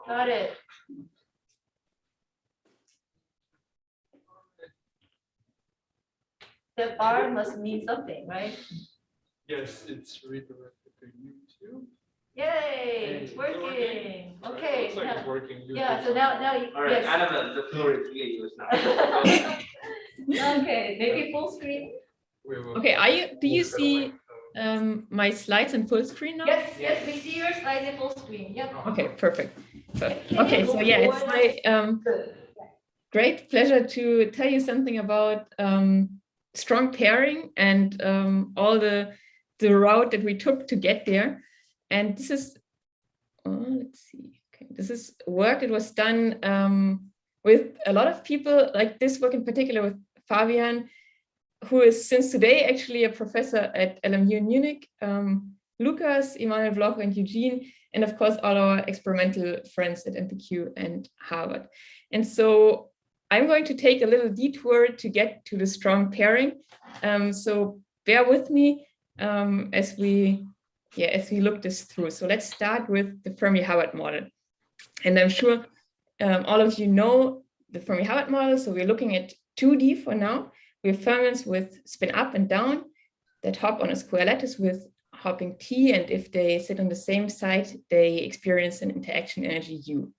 Got it. That R must mean something, right? Yes, it's redirected to U2. Yay, it's working. Okay. Looks like it's working. Yeah, so now you. All right, Yes. Annabelle, the floor is yours now. Okay, maybe full screen. Okay, do you see my slides in full screen now? Yes, we see your slides in full screen. Yep. Okay, perfect. Can Okay, you so go yeah, it's forward? my Good. great pleasure to tell you something about strong pairing and all the route that we took to get there. And this is, let's see, okay, this is work that was done with a lot of people, like this work in particular with Fabian, who is since today actually a professor at LMU in Munich, Lucas, Emanuel Bloch, and Eugene, and of course all our experimental friends at MPQ and Harvard. And so I'm going to take a little detour to get to the strong pairing. So bear with me as we look this through. So let's start with the Fermi-Hubbard model. And I'm sure all of you know the Fermi-Hubbard model. So we're looking at 2D for now. We have fermions with spin up and down that hop on a square lattice with hopping T. And if they sit on the same side, they experience an interaction energy U.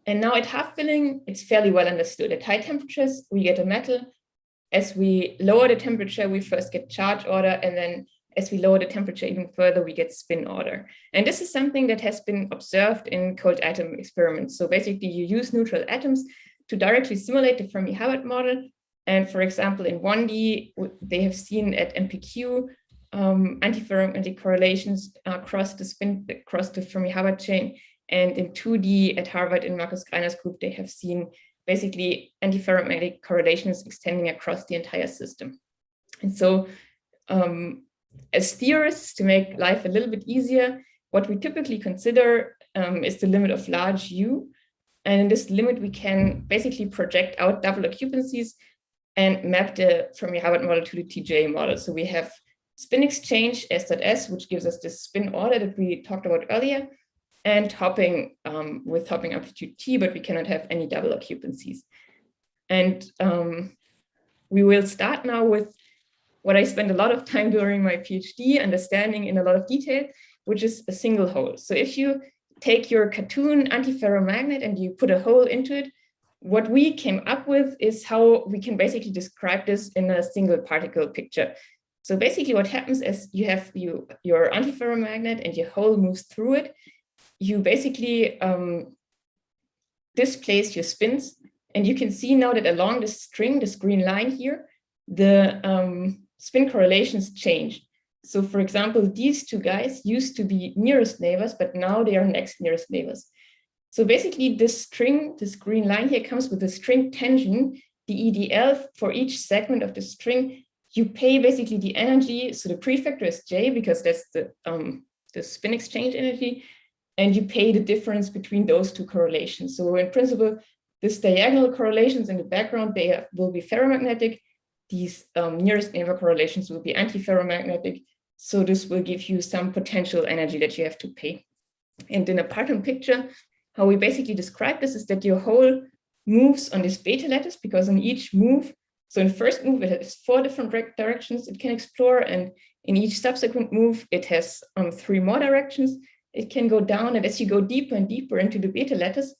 And now at half filling, it's fairly well understood. At high temperatures, we get a metal. As we lower the temperature, we first get charge order. And then as we lower the temperature even further, we get spin order. And this is something that has been observed in cold atom experiments. So basically, you use neutral atoms to directly simulate the Fermi-Hubbard model. And for example, in 1D, they have seen at MPQ antiferromagnetic correlations across the Fermi-Hubbard chain. And in 2D at Harvard in Markus Greiner's group, they have seen basically antiferromagnetic correlations extending across the entire system. And so as theorists, to make life a little bit easier, what we typically consider is the limit of large U. And in this limit, we can basically project out double occupancies and map the Fermi-Hubbard model to the TJ model. So we have spin exchange S.S, which gives us this spin order that we talked about earlier, and hopping with hopping amplitude T, but we cannot have any double occupancies. And we will start now with what I spent a lot of time during my PhD understanding in a lot of detail, which is a single hole. So if you take your cartoon antiferromagnet and you put a hole into it, what we came up with is how we can basically describe this in a single particle picture. So basically what happens is you have your antiferromagnet and your hole moves through it. You basically displace your spins. And you can see now that along this string, this green line here, the spin correlations change. So for example, these two guys used to be nearest neighbors, but now they are next nearest neighbors. So basically this string, this green line here comes with the string tension, the EDL for each segment of the string. You pay basically the energy, so the prefactor is J because that's the spin exchange energy, and you pay the difference between those two correlations. So in principle, these diagonal correlations in the background, they will be ferromagnetic. These nearest neighbor correlations will be antiferromagnetic. So this will give you some potential energy that you have to pay. And in a pattern picture, how we basically describe this is that your hole moves on this beta lattice, because in each move, so in the first move, it has 4 different directions it can explore. And in each subsequent move, it has 3 more directions it can go down. And as you go deeper and deeper into the beta lattice,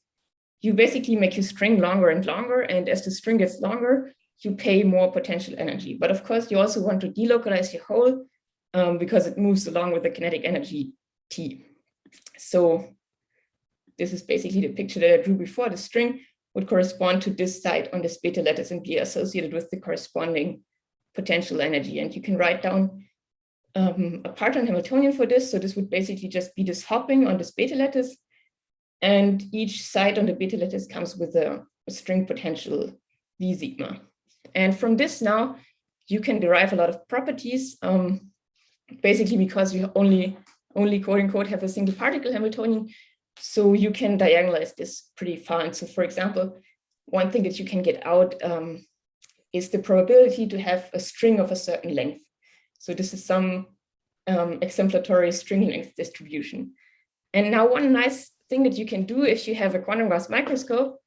you basically make your string longer and longer. And as the string gets longer, you pay more potential energy. But of course, you also want to delocalize your hole because it moves along with the kinetic energy T. So this is basically the picture that I drew before. The string would correspond to this side on this beta lattice and be associated with the corresponding potential energy. And you can write down a pattern Hamiltonian for this. So this would basically just be this hopping on this beta lattice. And each side on the beta lattice comes with a string potential V sigma. And from this now, you can derive a lot of properties, basically because you only quote unquote have a single particle Hamiltonian. So you can diagonalize this pretty far. And so for example, one thing that you can get out is the probability to have a string of a certain length. So this is some exemplary string length distribution. And now one nice thing that you can do if you have a quantum glass microscope,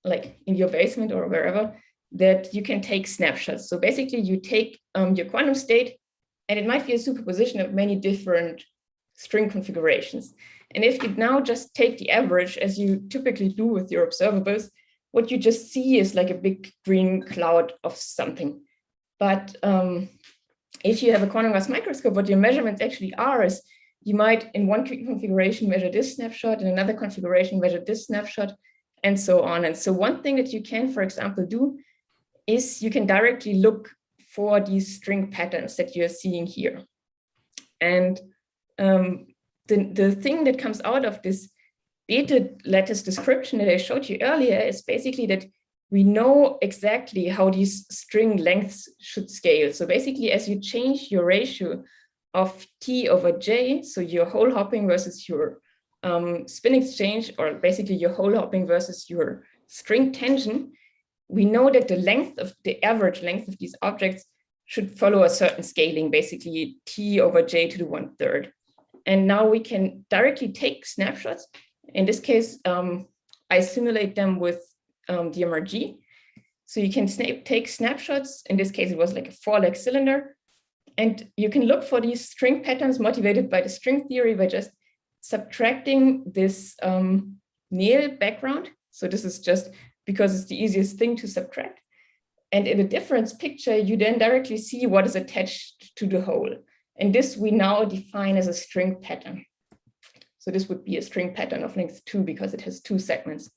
like in your basement or wherever, that you can take snapshots. So basically you take your quantum state, and it might be a superposition of many different string configurations. And if you now just take the average, as you typically do with your observables, what you just see is like a big green cloud of something. But if you have a quantum glass microscope, what your measurements actually are is you might in one configuration measure this snapshot, in another configuration measure this snapshot, and so on. And so one thing that you can, for example, do is you can directly look for these string patterns that you're seeing here. And the thing that comes out of this beta lattice description that I showed you earlier is basically that we know exactly how these string lengths should scale. So basically, as you change your ratio of T over J, so your hole hopping versus your spin exchange, or basically your hole hopping versus your string tension, we know that the length of the average length of these objects should follow a certain scaling, basically T over J to the 1/3. And now we can directly take snapshots. In this case, I simulate them with DMRG. So you can take snapshots. In this case, it was like a 4-leg cylinder. And you can look for these string patterns motivated by the string theory by just subtracting this Néel background. So this is just because it's the easiest thing to subtract. And in a difference picture, you then directly see what is attached to the hole. And this we now define as a string pattern. So this would be a string pattern of length 2 because it has 2 segments.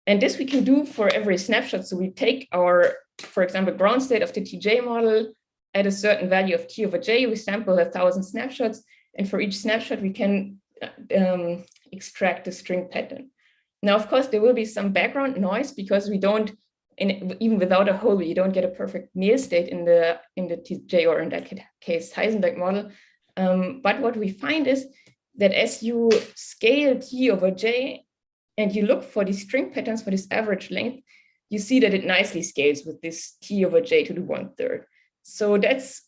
And this we can do for every snapshot. So we take our, for example, ground state of the TJ model at a certain value of T over J. We sample 1,000 snapshots. And for each snapshot, we can extract a string pattern. Now, of course, there will be some background noise because we don't, even without a hole, you don't get a perfect Néel state in the TJ, or in that case, Heisenberg model. But what we find is that as you scale T over J and you look for these string patterns for this average length, you see that it nicely scales with this T over J to the 1/3. So that's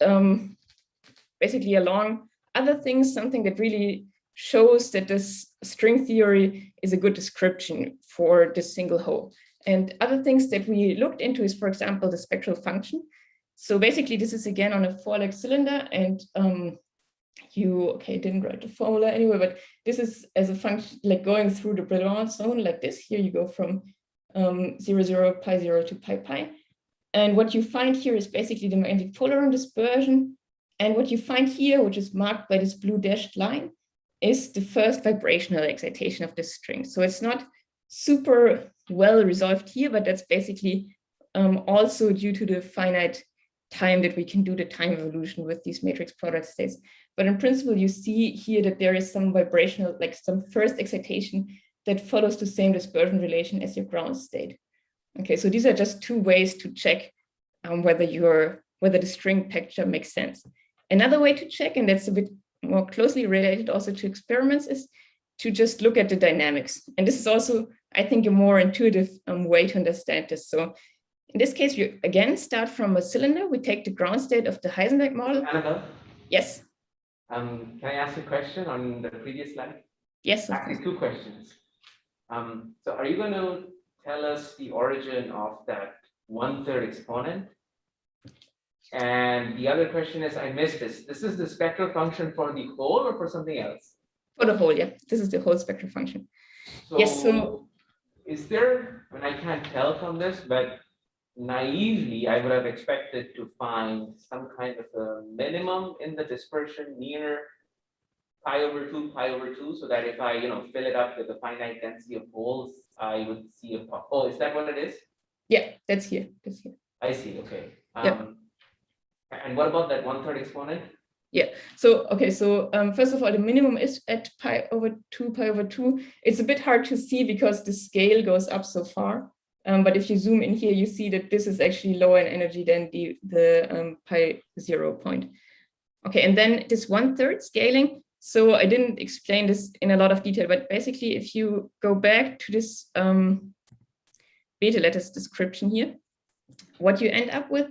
basically along other things, something that really shows that this string theory is a good description for this single hole. And other things that we looked into is, for example, the spectral function. So basically, this is again on a 4-leg cylinder, and didn't write the formula anyway, but this is as a function, like going through the Polaron zone like this. Here you go from 0, 0, pi 0 to pi pi. And what you find here is basically the magnetic Polaron dispersion. And what you find here, which is marked by this blue dashed line, is the first vibrational excitation of this string. So it's not super well resolved here, but that's basically also due to the finite time that we can do the time evolution with these matrix product states. But in principle, you see here that there is some vibrational, like some first excitation that follows the same dispersion relation as your ground state. Okay, so these are just 2 ways to check whether the string picture makes sense. Another way to check, and that's a bit more closely related also to experiments, is to just look at the dynamics. And this is also, I think, a more intuitive way to understand this. So in this case, you again start from a cylinder. We take the ground state of the Heisenberg model. Annabelle? Yes. Can I ask a question on the previous slide? Yes. Actually, 2 questions. So are you going to tell us the origin of that 1/3 exponent? And the other question is, I missed this. This is the spectral function for the hole or for something else? For the whole, yeah. This is the whole spectral function. So yes. So is there, and I can't tell from this, but naively, I would have expected to find some kind of a minimum in the dispersion near pi over 2, so that if I, fill it up with a finite density of holes, I would see a pop. Oh, is that what it is? Yeah, that's here. That's here. I see. Okay. Yep. And what about that 1/3 exponent? Yeah. So okay. So first of all, the minimum is at pi over 2. It's a bit hard to see because the scale goes up so far. But if you zoom in here, you see that this is actually lower in energy than the pi 0 point. Okay, and then this 1/3 scaling. So I didn't explain this in a lot of detail, but basically, if you go back to this beta lattice description here, what you end up with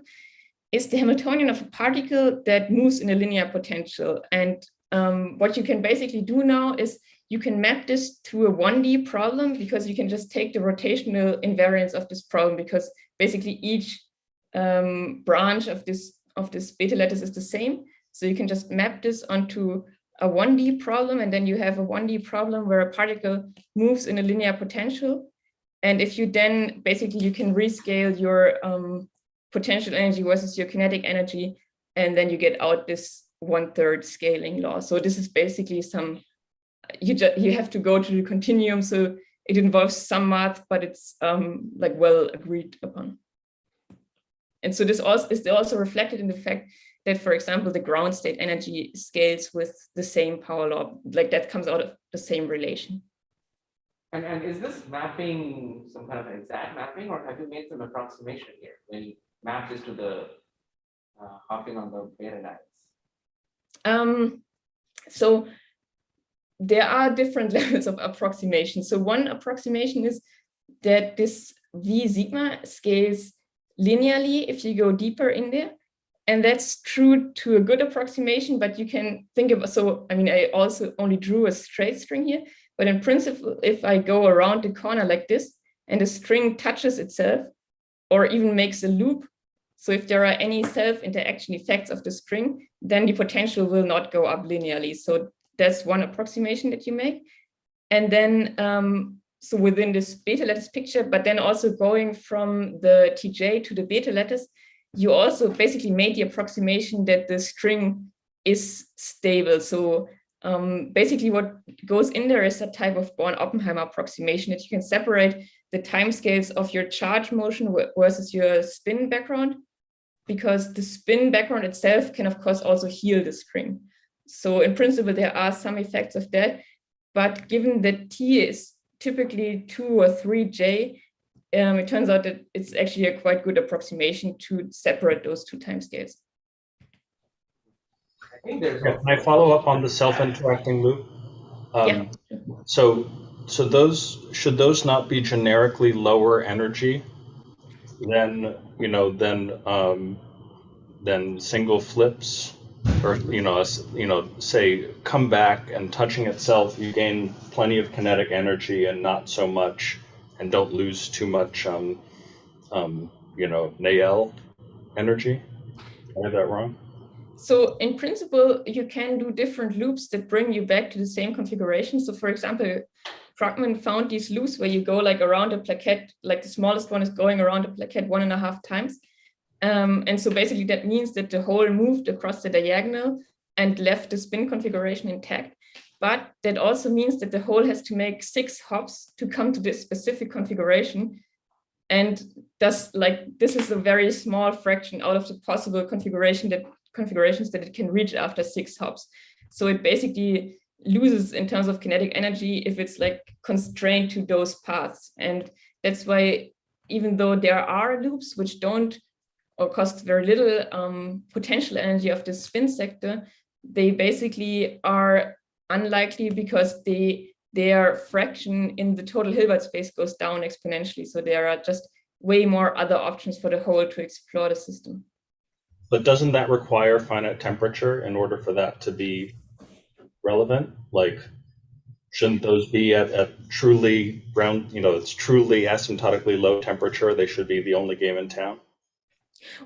is the Hamiltonian of a particle that moves in a linear potential. And what you can basically do now is you can map this to a 1D problem, because you can just take the rotational invariance of this problem, because basically each branch of this beta lattice is the same. So you can just map this onto a 1D problem, and then you have a 1D problem where a particle moves in a linear potential. And if you then basically you can rescale your potential energy versus your kinetic energy, and then you get out this 1/3 scaling law. So this is basically some, you have to go to the continuum, so it involves some math, but it's like well agreed upon. And so this is also reflected in the fact that, for example, the ground state energy scales with the same power law, like that comes out of the same relation. And is this mapping some kind of exact mapping, or have you made some approximation here when you map this to the hopping on the beta lattice? So there are different levels of approximation. So one approximation is that this V sigma scales linearly if you go deeper in there. And that's true to a good approximation, but you can think of, so I mean, I also only drew a straight string here, but in principle, if I go around the corner like this and the string touches itself or even makes a loop, so if there are any self-interaction effects of the string, then the potential will not go up linearly. So that's one approximation that you make. And then, so within this beta lattice picture, but then also going from the TJ to the beta lattice, you also basically made the approximation that the string is stable. So basically what goes in there is a type of Born-Oppenheimer approximation that you can separate the timescales of your charge motion versus your spin background, because the spin background itself can of course also heal the string. So in principle, there are some effects of that, but given that T is typically 2 or 3J, it turns out that it's actually a quite good approximation to separate those two timescales. Can I follow up on the self-interacting loop? Yeah. So those, should those not be generically lower energy than, you know, than single flips, or say come back and touching itself, you gain plenty of kinetic energy and not so much, and don't lose too much Néel energy? Did I have that wrong? So in principle, you can do different loops that bring you back to the same configuration. So for example, Krugman found these loops where you go like around a plaquette, like the smallest one is going around a plaquette 1.5 times. And so basically that means that the hole moved across the diagonal and left the spin configuration intact. But that also means that the hole has to make 6 hops to come to this specific configuration. And thus, like, this is a very small fraction out of the possible configurations that it can reach after 6 hops. So it basically loses in terms of kinetic energy if it's like constrained to those paths. And that's why, even though there are loops which don't or cost very little potential energy of the spin sector, they basically are unlikely because their fraction in the total Hilbert space goes down exponentially. So there are just way more other options for the hole to explore the system. But doesn't that require finite temperature in order for that to be relevant? Like, shouldn't those be at truly ground, it's truly asymptotically low temperature? They should be the only game in town?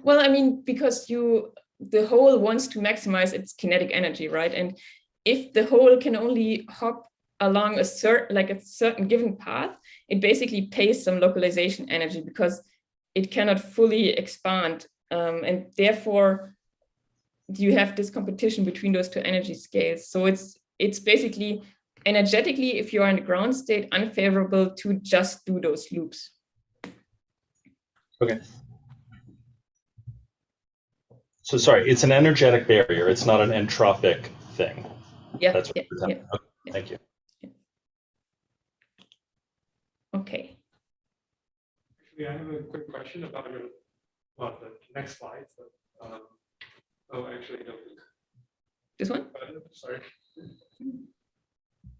Well, I mean, because the hole wants to maximize its kinetic energy, right? And if the hole can only hop along a certain given path, it basically pays some localization energy because it cannot fully expand. And therefore, you have this competition between those two energy scales. So it's basically energetically, if you are in the ground state, unfavorable to just do those loops. Okay. So sorry, it's an energetic barrier. It's not an entropic thing. Yeah. That's what yeah. okay, thank you. Okay. Actually, I have a quick question about the next slide. So, actually, no. This one? Sorry.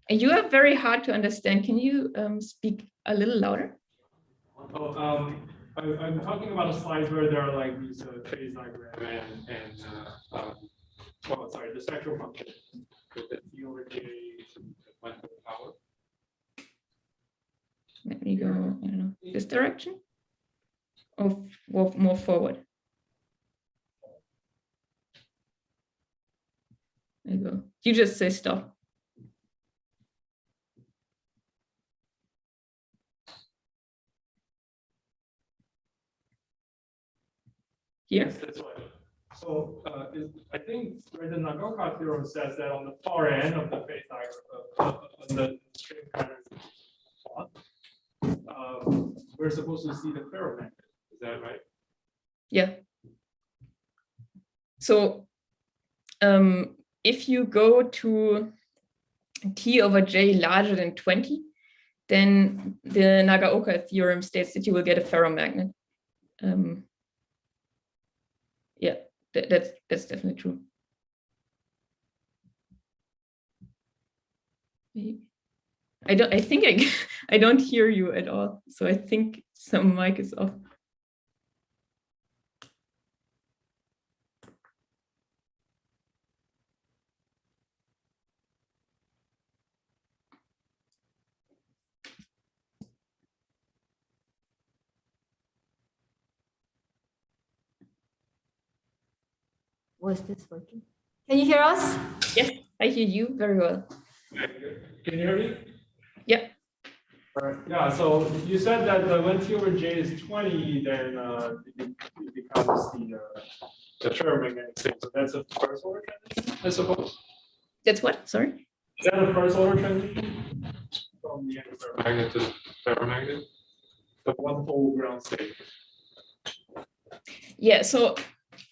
You are very hard to understand. Can you speak a little louder? Oh, I'm talking about a slide where there are like these phase diagram and the spectral function. with the T over J went to the power. Let me go, I don't know, this direction? Or more forward? There you go. You just say stop. Here? Yes, that's right. So I think where the Nagaoka theorem says that on the far end of the phase diagram, on the string pattern plot, we're supposed to see the ferromagnet. Is that right? Yeah. So if you go to T over J larger than 20, then the Nagaoka theorem states that you will get a ferromagnet. Yeah, that's definitely true. I think I don't hear you at all. So I think some mic is off. Was this working? Can you hear us? Yes, I hear you very well. Can you hear me? Yeah. All right. Yeah, so you said that when T over J is 20, then it becomes the ferromagnetic state. So that's a first order transition, I suppose. That's what? Sorry? Is that a first order transition from the antiferromagnet to ferromagnet? The one whole ground state. Yeah, so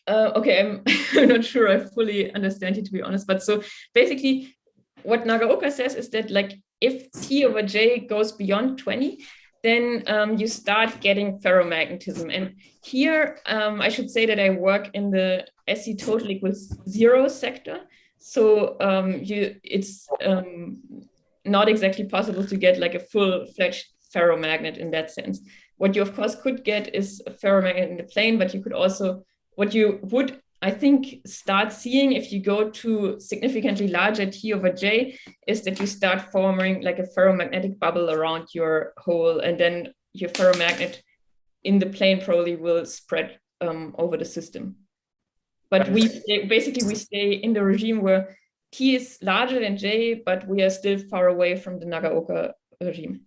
okay, I'm not sure I fully understand you, to be honest. But so basically what Nagaoka says is that like if T over J goes beyond 20, then you start getting ferromagnetism. And here I should say that I work in the SE total equals 0 sector. So it's not exactly possible to get like a full-fledged ferromagnet in that sense. What you of course could get is a ferromagnet in the plane, but you could also, what you would, I think, start seeing if you go to significantly larger T over J is that you start forming like a ferromagnetic bubble around your hole, and then your ferromagnet in the plane probably will spread over the system. But we stay in the regime where T is larger than J, but we are still far away from the Nagaoka regime.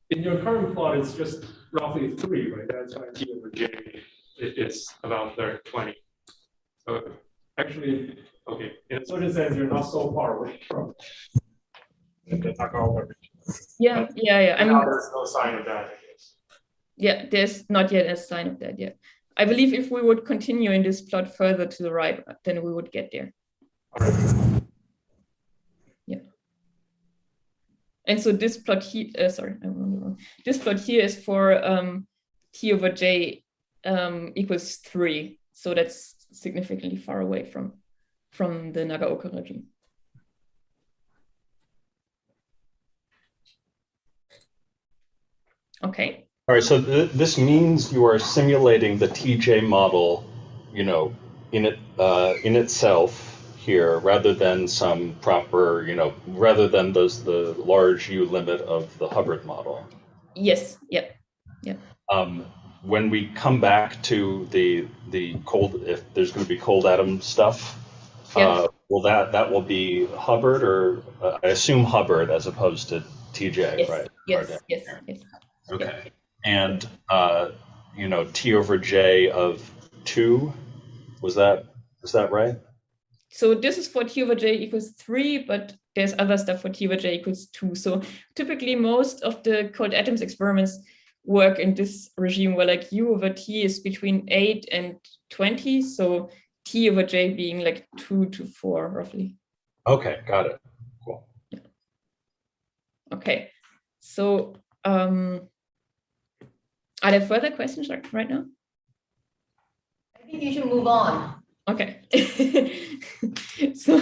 In your current plot, it's just roughly 3, right? That's why T over J is about 20. So actually, okay, in a certain sense, you're not so far away from the Nagaoka region. Yeah. I mean, there's no sign of that, I guess. Yeah, there's not yet a sign of that yet. I believe if we would continue in this plot further to the right, then we would get there. All right. Yeah. And so this plot here, sorry, I'm on the wrong. This plot here is for T over J equals 3. So that's significantly far away from the Nagaoka regime. Okay. All right, so this means you are simulating the TJ model, you know, in itself here, rather than some proper, you know, rather than the large U limit of the Hubbard model. Yes. Yeah. When we come back to the cold, if there's going to be cold atom stuff, will that will be Hubbard, or I assume Hubbard as opposed to TJ, yes. right? Yes. Okay. Yeah. And you know, T over J of 2, is that right? So this is for T over J equals 3, but there's other stuff for T over J equals 2. So typically most of the cold atoms experiments work in this regime where like U over T is between 8 and 20. So T over J being like 2 to 4 roughly. Okay, got it. Cool. Yeah. Okay. So are there further questions right now? I think you should move on. Okay. So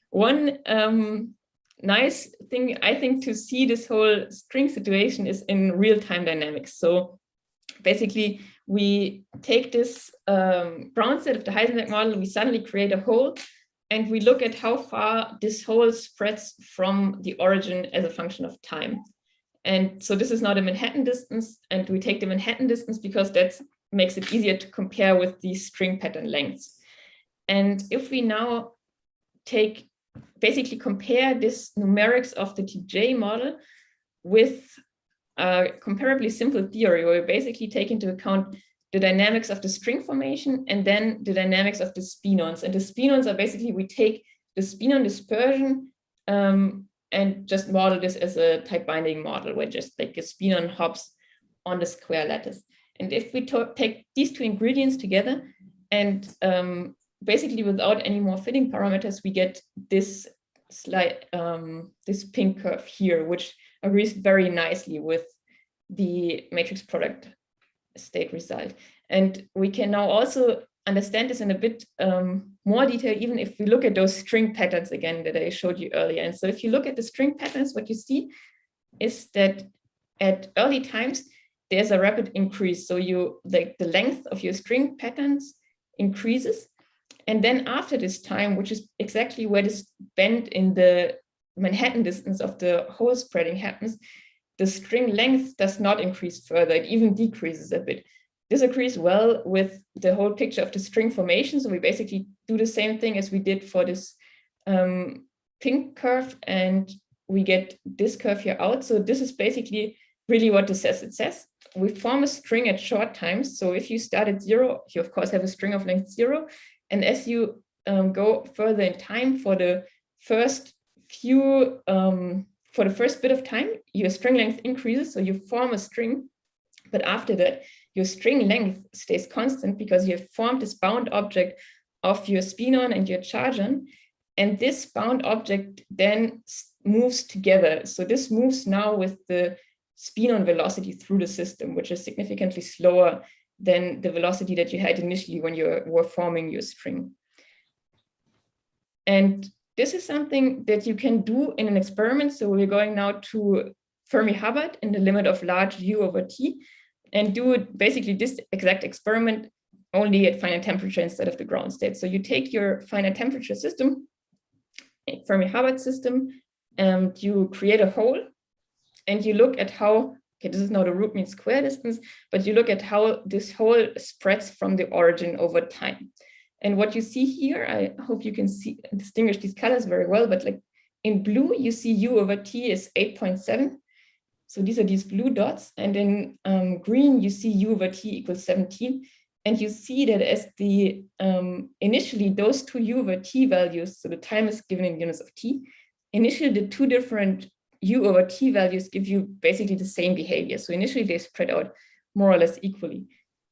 one nice thing I think to see this whole string situation is in real-time dynamics. So basically we take this ground state of the Heisenberg model, we suddenly create a hole, and we look at how far this hole spreads from the origin as a function of time. And so this is not a Manhattan distance, and we take the Manhattan distance because that makes it easier to compare with these string pattern lengths. And if we now basically compare this numerics of the TJ model with a comparably simple theory, where we basically take into account the dynamics of the string formation and then the dynamics of the spinons. And the spinons are basically, we take the spinon dispersion and just model this as a type binding model, where just like a spinon hops on the square lattice. And if we take these two ingredients together and basically without any more fitting parameters, we get this this pink curve here, which agrees very nicely with the matrix product state result. And we can now also understand this in a bit more detail, even if we look at those string patterns again that I showed you earlier. And so if you look at the string patterns, what you see is that at early times, there's a rapid increase. So the length of your string patterns increases. And then after this time, which is exactly where this bend in the Manhattan distance of the hole spreading happens, the string length does not increase further. It even decreases a bit. This agrees well with the whole picture of the string formation. So we basically do the same thing as we did for this pink curve, and we get this curve here out. So this is basically really what this says. It says we form a string at short times. So if you start at 0, you of course have a string of length 0. And as you go further in time, for the first bit of time, your string length increases. So you form a string, but after that, your string length stays constant because you have formed this bound object of your spinon and your chargon. And this bound object then moves together. So this moves now with the spinon velocity through the system, which is significantly slower than the velocity that you had initially when you were forming your string. And this is something that you can do in an experiment. So we're going now to Fermi-Hubbard in the limit of large U over T, and do basically this exact experiment only at finite temperature instead of the ground state. So you take your finite temperature system, a Fermi-Hubbard system, and you create a hole, and you look at how, okay, this is not a root mean square distance, but you look at how this hole spreads from the origin over time. And what you see here, I hope you can see distinguish these colors very well, but like in blue, you see U over T is 8.7. So these are these blue dots. And in green, you see U over T equals 17. And you see that as the initially those two U over T values, so the time is given in units of T, initially the two different U over T values give you basically the same behavior. So initially they spread out more or less equally.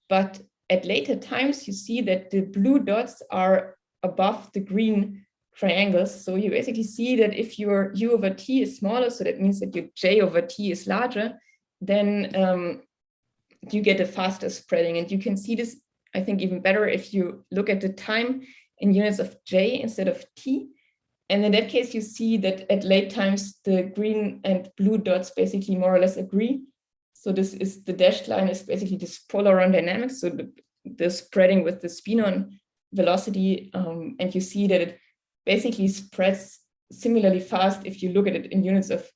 But at later times, you see that the blue dots are above the green triangles. So you basically see that if your U over T is smaller, so that means that your J over T is larger, then you get a faster spreading. And you can see this, I think, even better if you look at the time in units of J instead of T. And in that case, you see that at late times, the green and blue dots basically more or less agree. So this is the dashed line is basically this Polaron dynamics. So the spreading with the spinon velocity. And you see that it basically spreads similarly fast if you look at it in units of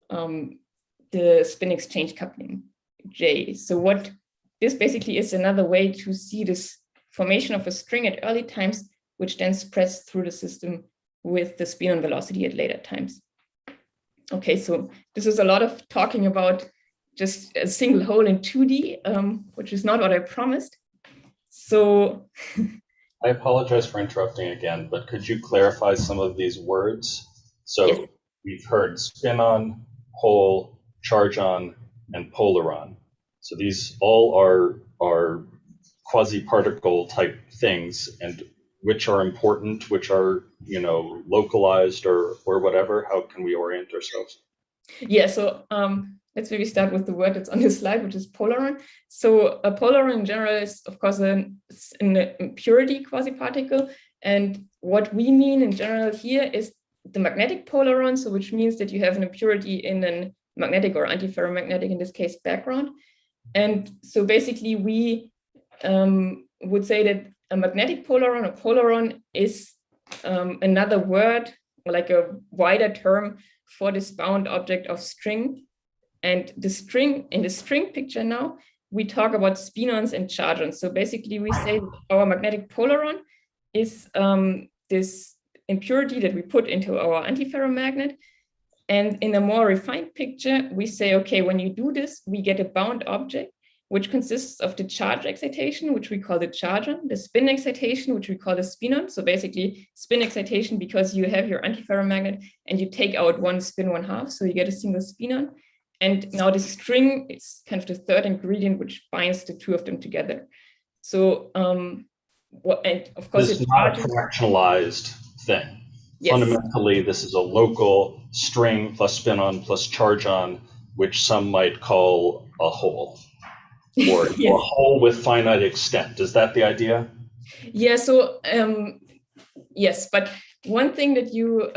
the spin exchange coupling, J. So what this basically is another way to see this formation of a string at early times, which then spreads through the system with the spinon velocity at later times. Okay, so this is a lot of talking about just a single hole in 2D, which is not what I promised. So I apologize for interrupting again, but could you clarify some of these words? So yes. We've heard spin-on, hole, charge-on, and polaron. So these all are quasi-particle type things, and which are important, which are, you know, localized or whatever. How can we orient ourselves? Yeah, so let's maybe start with the word that's on this slide, which is polaron. So a polaron in general is, of course, an impurity quasi-particle. And what we mean in general here is the magnetic polaron, so which means that you have an impurity in a magnetic or antiferromagnetic, in this case, background. And so basically we would say that a magnetic polaron, a polaron, is another word, or like a wider term for this bound object of string. And the string, in the string picture now, we talk about spinons and charges. So basically we say our magnetic polaron is this impurity that we put into our antiferromagnet. And in a more refined picture, we say, okay, when you do this, we get a bound object, which consists of the charge excitation, which we call the charger, the spin excitation, which we call the spinon. So basically spin excitation because you have your antiferromagnet and you take out one spin 1/2, so you get a single spinon. And now the string is kind of the third ingredient, which binds the two of them together. So, and of course, it's not a fractionalized thing. Yes. Fundamentally, this is a local string plus spinon plus chargon, which some might call a hole, or yes. A hole with finite extent. Is that the idea? Yeah. So yes, but one thing that you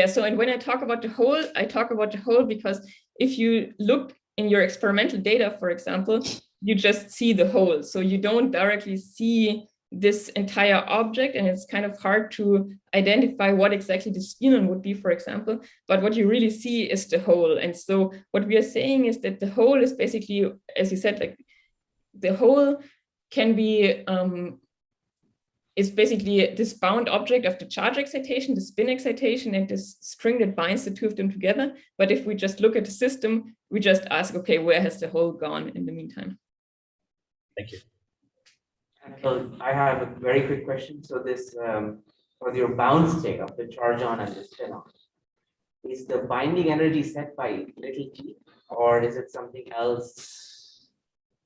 so and when I talk about the hole, I talk about the hole because if you look in your experimental data, for example, you just see the hole. So you don't directly see this entire object, and it's kind of hard to identify what exactly the spinon would be, for example, but what you really see is the hole. And so what we are saying is that the hole is basically, as you said, like the hole can be, is basically this bound object of the charge excitation, the spin excitation, and this string that binds the two of them together. But if we just look at the system, we just ask, okay, where has the hole gone in the meantime? Thank you. So I have a very quick question. So this, for your bound state of the charge-on and the spin-on, is the binding energy set by little t, or is it something else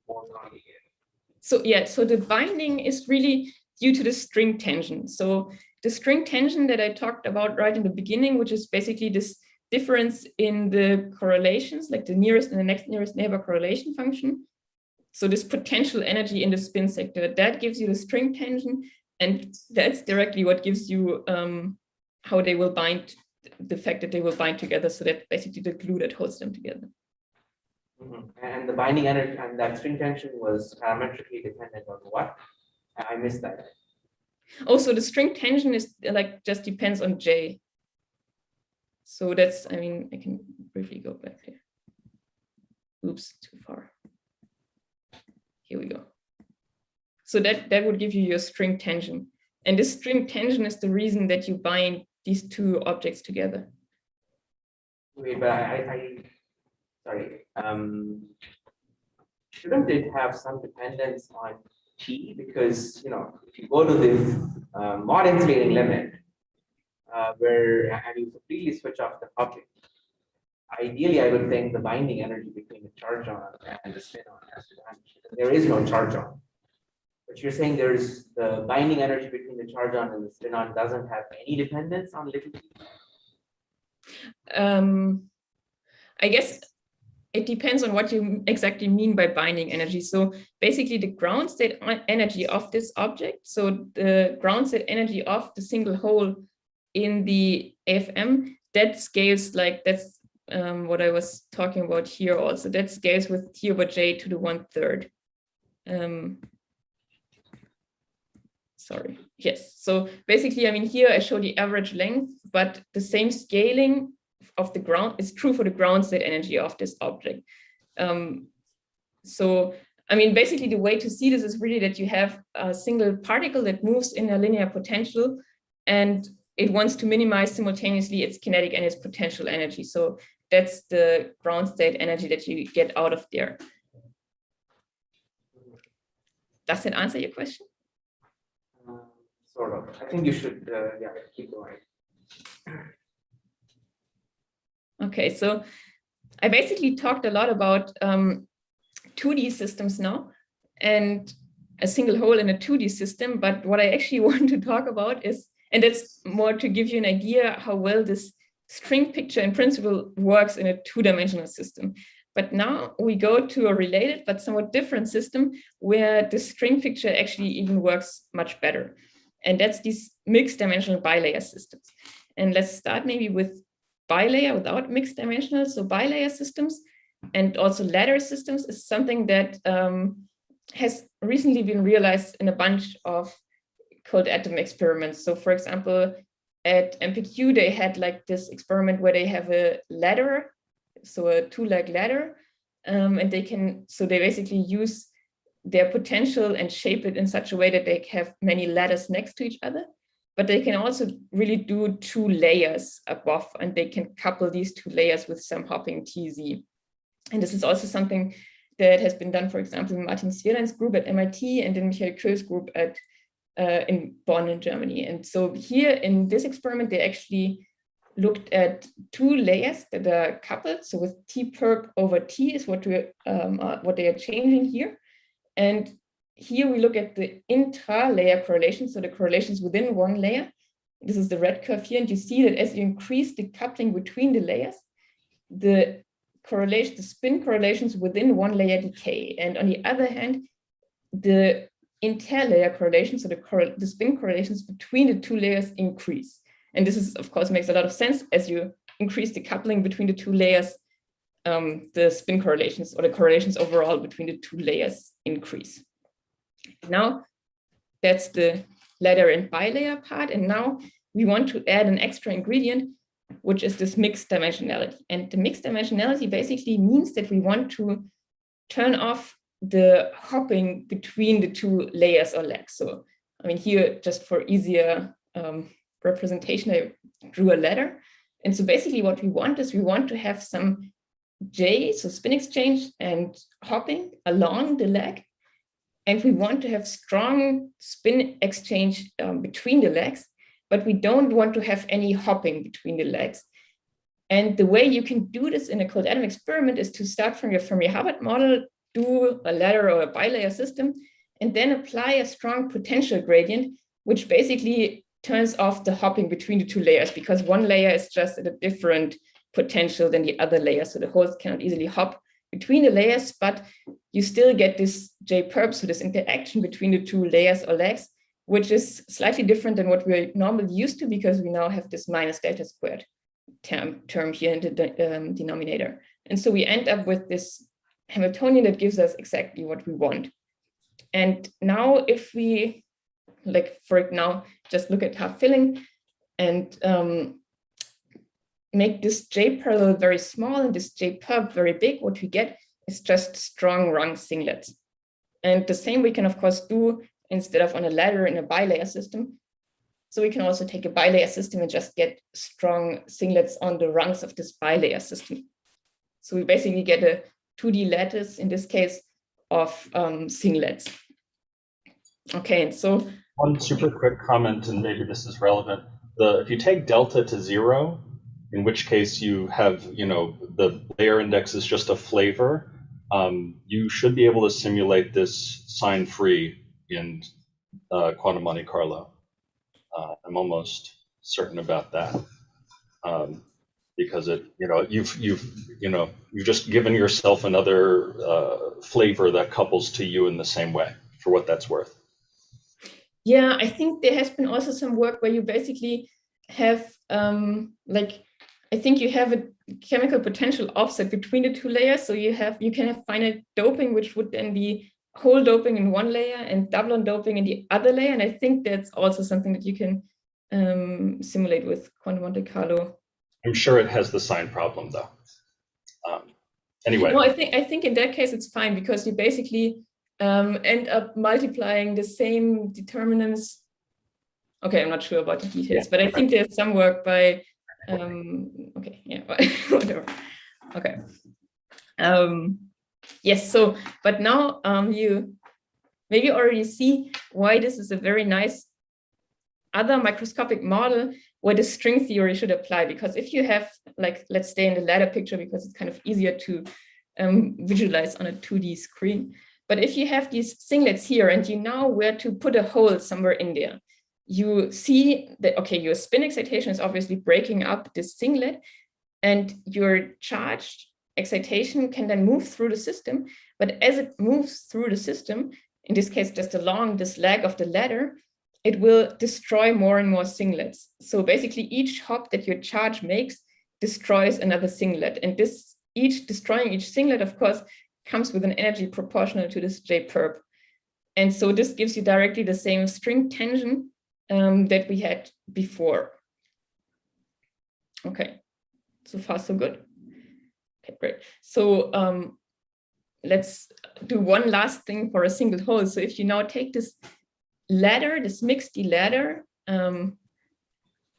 more complicated? So yeah, so the binding is really due to the string tension. So the string tension that I talked about right in the beginning, which is basically this difference in the correlations, like the nearest and the next nearest neighbor correlation function. So this potential energy in the spin sector, that gives you the string tension, and that's directly what gives you how they will bind, the fact that they will bind together. So that's basically the glue that holds them together. Mm-hmm. And the binding energy and that string tension was parametrically dependent on what? I missed that. Also, the string tension is like just depends on J. So that's, I mean, I can briefly go back here. Oops, too far. Here we go. So that would give you your string tension. And this string tension is the reason that you bind these two objects together. Wait, but sorry. Shouldn't it have some dependence on T? Because, you know, if you go to this Mott insulating limit, where and you completely switch off the object, ideally, I would think the binding energy between the charge on and the spin on has to vanish. There is no charge on. But you're saying there's the binding energy between the charge on and the spin on doesn't have any dependence on little t? I guess it depends on what you exactly mean by binding energy. So basically the ground state energy of this object, so the ground state energy of the single hole in the AFM, that scales like, that's what I was talking about here also, that scales with T over J to the 1/3. Sorry, yes. So basically, I mean, here I show the average length, but the same scaling of the ground is true for the ground state energy of this object. So, I mean, basically the way to see this is really that you have a single particle that moves in a linear potential, and it wants to minimize simultaneously its kinetic and its potential energy. So that's the ground state energy that you get out of there. Does that answer your question? Sort of. I think you should yeah, keep going. Okay, so I basically talked a lot about 2D systems now and a single hole in a 2D system, but what I actually want to talk about is, and that's more to give you an idea how well this string picture in principle works in a 2-dimensional system. But now we go to a related but somewhat different system where the string picture actually even works much better. And that's these mixed dimensional bilayer systems. And let's start maybe with bilayer without mixed dimensional. So bilayer systems and also ladder systems is something that has recently been realized in a bunch of cold atom experiments. So for example, at MPQ, they had like this experiment where they have a ladder, so a 2-leg ladder, and they basically use their potential and shape it in such a way that they have many ladders next to each other, but they can also really do 2 layers above, and they can couple these 2 layers with some hopping TZ. And this is also something that has been done, for example, in Martin Svierlein's group at MIT and in Michael Kröll's group in Bonn in Germany. And so here in this experiment, they actually looked at 2 layers that are coupled. So with T perp over T is what they are changing here. And here we look at the intra-layer correlations, so the correlations within one layer. This is the red curve here, and you see that as you increase the coupling between the layers, the spin correlations within one layer decay. And on the other hand, the interlayer correlations, so the spin correlations between the 2 layers increase. And this is, of course, makes a lot of sense. As you increase the coupling between the 2 layers, the spin correlations or the correlations overall between the 2 layers increase. Now, that's the ladder and bilayer part. And now we want to add an extra ingredient, which is this mixed dimensionality. And the mixed dimensionality basically means that we want to turn off the hopping between the 2 layers or legs. So, I mean, here, just for easier representation, I drew a ladder. And so basically what we want is we want to have some J, so spin exchange and hopping along the leg. And we want to have strong spin exchange between the legs, but we don't want to have any hopping between the legs. And the way you can do this in a cold atom experiment is to start from your Fermi-Hubbard model, do a ladder or a bilayer system, and then apply a strong potential gradient, which basically turns off the hopping between the 2 layers, because one layer is just at a different potential than the other layer. So the holes cannot easily hop between the layers, but you still get this J perp, so this interaction between the 2 layers or legs, which is slightly different than what we're normally used to, because we now have this minus delta squared term here in the denominator. And so we end up with this Hamiltonian that gives us exactly what we want. And now if we, like for now, just look at half filling and make this J parallel very small and this J perp very big, what we get is just strong rung singlets. And the same we can, of course, do instead of on a ladder in a bilayer system. So we can also take a bilayer system and just get strong singlets on the rungs of this bilayer system. So we basically get a 2D lattice, in this case, of singlets. Okay, and so one super quick comment, and maybe this is relevant. If you take delta to 0, in which case you have, the layer index is just a flavor, you should be able to simulate this sign-free in quantum Monte Carlo. I'm almost certain about that, because you've just given yourself another flavor that couples to you in the same way, for what that's worth. Yeah, I think there has been also some work where you basically have I think you have a chemical potential offset between the 2 layers. So you can have finite doping, which would then be whole doping in one layer and double on doping in the other layer. And I think that's also something that you can simulate with quantum Monte Carlo. I'm sure it has the sign problem though. Anyway. No, I think in that case it's fine, because you basically end up multiplying the same determinants. Okay, I'm not sure about the details, but I think there's some work by okay, yeah, whatever. Okay. Yes, so, but now you maybe already see why this is a very nice other microscopic model where the string theory should apply. Because if you have, let's stay in the ladder picture because it's kind of easier to visualize on a 2D screen. But if you have these singlets here and you know where to put a hole somewhere in there, you see that, okay, your spin excitation is obviously breaking up this singlet, and your charged excitation can then move through the system. But as it moves through the system, in this case, just along this leg of the ladder, it will destroy more and more singlets. So basically each hop that your charge makes destroys another singlet. And destroying each singlet, of course, comes with an energy proportional to this J perp. And so this gives you directly the same string tension that we had before. Okay, so far so good. Okay, great. So let's do one last thing for a single hole. So if you now take this ladder, this mixed ladder,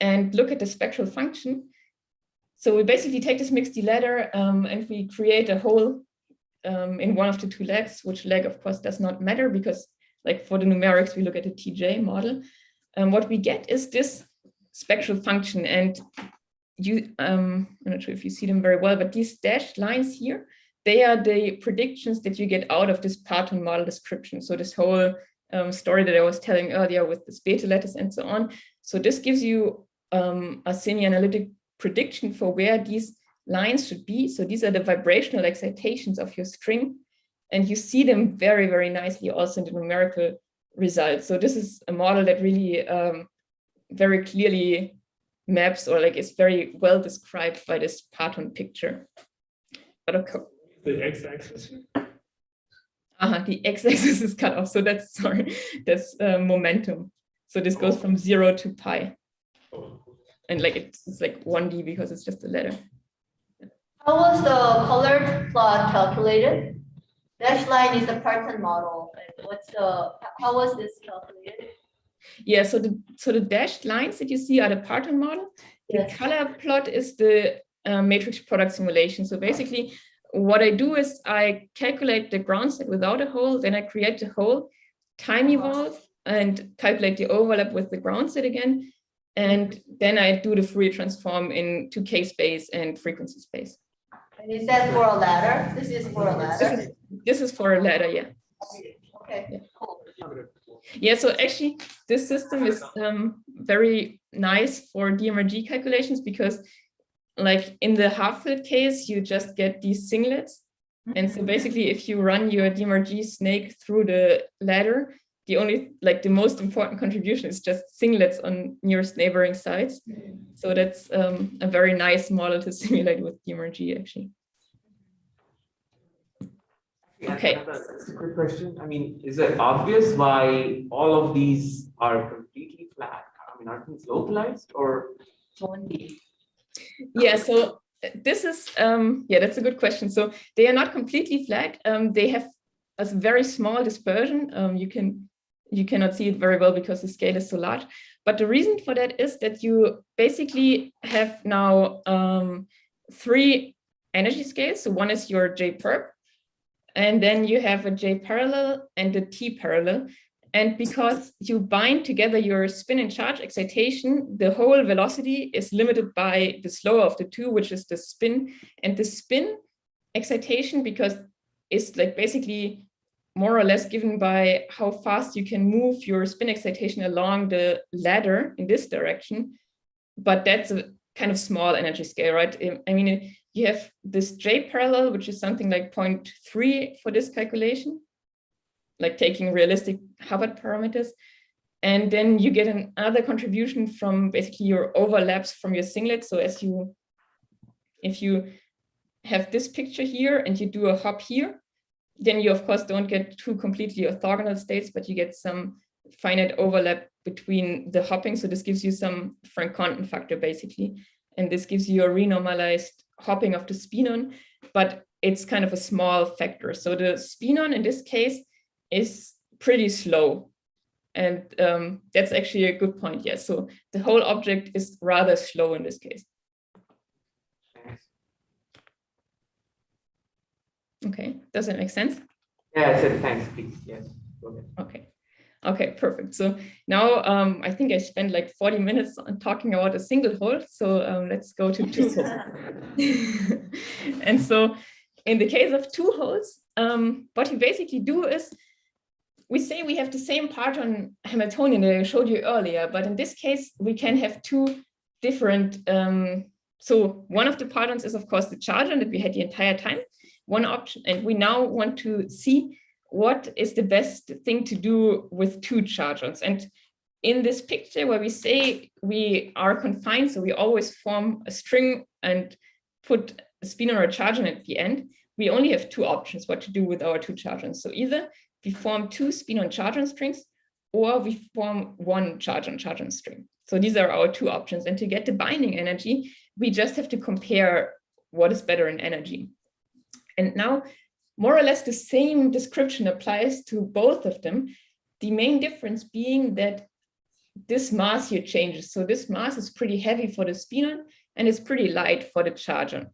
and look at the spectral function. So we basically take this mixed ladder and we create a hole in one of the two legs, which leg of course does not matter because like for the numerics, we look at the TJ model. What we get is this spectral function, and you, I'm not sure if you see them very well, but these dashed lines here, they are the predictions that you get out of this Parton model description. So this whole story that I was telling earlier with this beta lattice and so on. So this gives you a semi-analytic prediction for where these lines should be. So these are the vibrational excitations of your string, and you see them very, very nicely also in the numerical results. So this is a model that really very clearly maps, or like is very well described by this Parton picture. But okay. The x-axis. The x-axis is cut off, so that's, sorry, that's momentum. So this goes from 0 to pi. And like it's like 1D because it's just a letter. How was the colored plot calculated? Dashed line is the Parton model. And how was this calculated? Yeah, so the dashed lines that you see are the Parton model. Yes. The color plot is the matrix product simulation. So basically, what I do is I calculate the ground set without a hole, then I create the hole, time evolve, and calculate the overlap with the ground set again. And then I do the Fourier transform into K space and frequency space. And is that for a ladder? This is for a ladder? This is for a ladder, yeah. Okay, Yeah. cool. Yeah, so actually this system is very nice for DMRG calculations because like in the half-filled case, you just get these singlets. And so basically if you run your DMRG snake through the ladder, the most important contribution is just singlets on nearest neighboring sites. So that's a very nice model to simulate with DMRG actually. Okay. That's a quick question. I mean, is it obvious why all of these are completely flat? I mean, are things localized or? Yeah, so this is, yeah, that's a good question. So they are not completely flat. They have a very small dispersion. You cannot see it very well because the scale is so large. But the reason for that is that you basically have now 3 energy scales. So one is your J perp, and then you have a J parallel and a T parallel. And because you bind together your spin and charge excitation, the whole velocity is limited by the slower of the two, which is the spin. And the spin excitation, because it's like basically more or less given by how fast you can move your spin excitation along the ladder in this direction. But that's a kind of small energy scale, right? I mean, you have this J parallel, which is something like 0.3 for this calculation, like taking realistic Hubbard parameters. And then you get another contribution from basically your overlaps from your singlet. So if you have this picture here and you do a hop here, then you of course don't get 2 completely orthogonal states, but you get some finite overlap between the hopping. So this gives you some Frank-Condon factor basically. And this gives you a renormalized hopping of the spinon, but it's kind of a small factor. So the spinon in this case is pretty slow. And that's actually a good point, yes. So the whole object is rather slow in this case. Okay, does it make sense? Yeah, I said thanks, please. Yes. Okay. Okay, perfect. So now I think I spent like 40 minutes on talking about a single hole. So let's go to 2 holes. And so in the case of 2 holes, what we basically do is we say we have the same Parton Hamiltonian that I showed you earlier, but in this case, we can have 2 different. So one of the Partons is of course the charger that we had the entire time. One option, and we now want to see what is the best thing to do with 2 chargons. And in this picture where we say we are confined, so we always form a string and put a spinon or a chargon at the end, we only have 2 options what to do with our 2 chargons. So either we form 2 spinon chargon strings, or we form one charge-on string. So these are our two options. And to get the binding energy, we just have to compare what is better in energy. And now, more or less the same description applies to both of them. The main difference being that this mass here changes. So this mass is pretty heavy for the spinon and it's pretty light for the charge-on.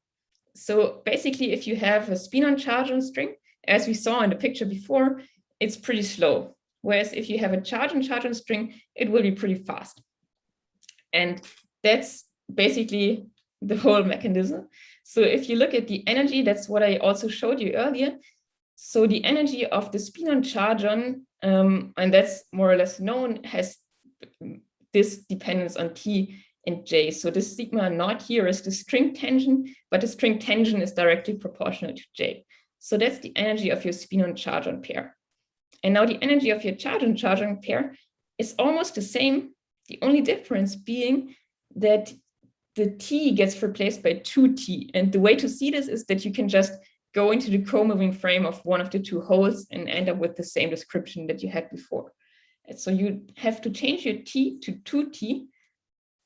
So basically, if you have a spinon charge-on string, as we saw in the picture before, it's pretty slow. Whereas if you have a charge-on string, it will be pretty fast. And that's basically the whole mechanism. So if you look at the energy, that's what I also showed you earlier. So the energy of the spinon charge-on, and that's more or less known, has this dependence on T and J. So this sigma naught here is the string tension, but the string tension is directly proportional to J. So that's the energy of your spinon charge-on pair. And now the energy of your charge-on pair is almost the same. The only difference being that the T gets replaced by 2T. And the way to see this is that you can just go into the co-moving frame of one of the two holes and end up with the same description that you had before. And so you have to change your T to 2T.